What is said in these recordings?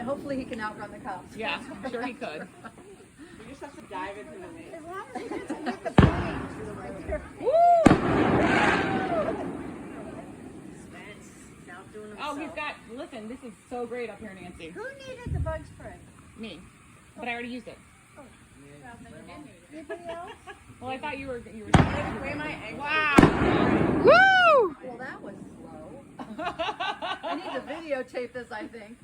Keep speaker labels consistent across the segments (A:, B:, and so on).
A: hopefully he can outrun the cops.
B: Yeah, I'm sure he could.
C: You just have to dive into the maze.
A: As long as he doesn't hit the plane.
C: Spence, now doing
B: Oh,
C: himself.
B: he's got, listen, this is so great up here, Nancy.
A: Who needed the bug spray?
B: Me. But I already used it.
A: Anybody else?
B: Well, I thought you were
C: Where am I?
B: wow.
D: Woo!
A: Well, that was slow. I need to videotape this, I think.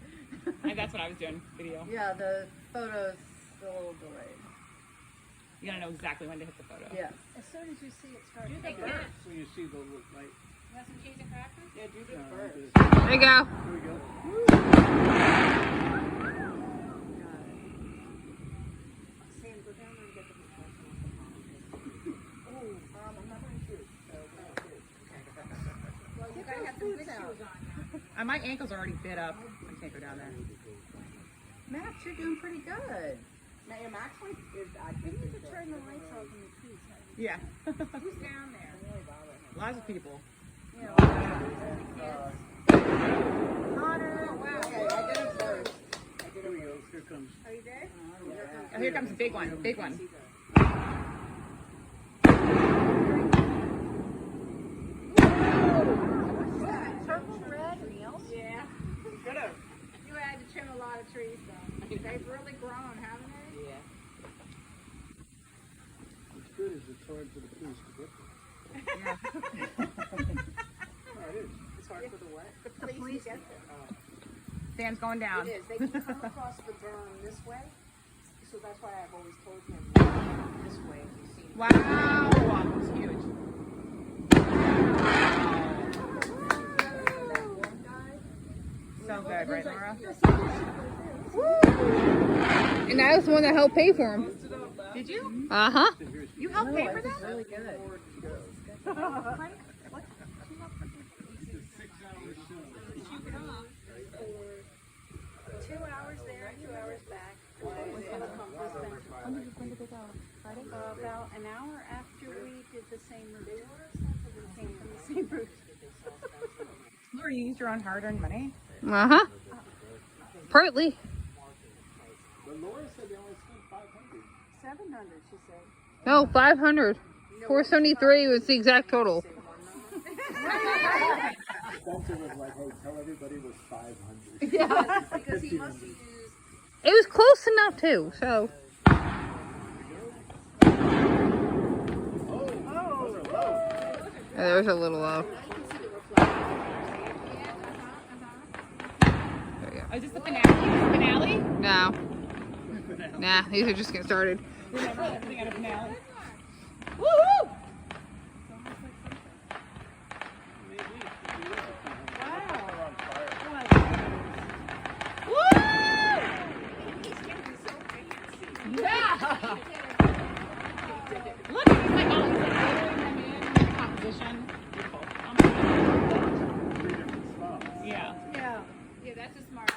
B: And that's what I was doing, video.
A: Yeah, the photo's a little delayed.
B: You gotta know exactly when to hit the photo.
A: Yes. As soon as you see it start.
C: Do the first.
E: So you see the light.
C: You want some cheese and crackers? Yeah, do the first.
D: There you go.
E: Here we go.
C: Sam, go down there and get the Well, you gotta have some good shoes on.
B: My ankles are already bit up. I can't go down there.
A: Max, you're doing pretty good.
C: Now, your Max one is, I
A: You
C: think,
A: need to turn the lights off in the keys.
B: Yeah.
C: who's down there?
B: Lots of people.
A: Connor,
C: Okay, I did it first.
E: Here we go. Here comes.
C: Are you there?
B: Oh, here comes a big one. Big one.
A: purple, red, meals.
C: Yeah.
B: Good.
C: You had to trim a lot of trees, though. They've really grown, haven't they? Yeah.
E: What's good is it's hard for the police to get there. Oh, it is.
C: It's hard for the what? The police to get there.
B: Sam's going down.
C: It is. They can come across the berm this way. So that's why I've always told him this way. If you see
B: Wow. That was huge. So good, right, Laura?
D: And I was the one that helped pay for him.
B: Did you?
D: Uh-huh.
B: You helped pay for that?
A: Really good.
C: About an hour after we did the same route. We came from the same route.
B: Laura, you used your own hard-earned money?
D: Uh-huh. Partly.
E: But Laura said they only spent 500.
C: 700, she said.
D: No, 500. 473 was the exact total.
E: Spencer was like, hey, tell everybody it was 500.
A: Yeah.
C: Because he must have used.
D: It was close enough too, so. Yeah, there was a little low.
B: Oh, is this the finale? Finale?
D: No. Nah, these are just getting started.
B: Remember everything at a finale? Woohoo! Yeah! Look, he's like all he's like throwing them in composition. Beautiful.
E: Three different spots.
B: Yeah.
C: Yeah, that's a smart.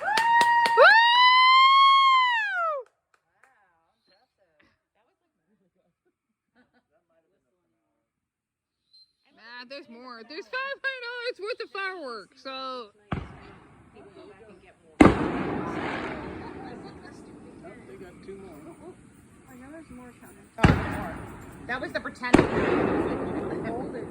D: Nah, there's more. There's $500 worth of fireworks, so.
E: Oh, they got two more.
C: I know there's more coming.
B: Oh, more. That was the pretend.
C: Hold it.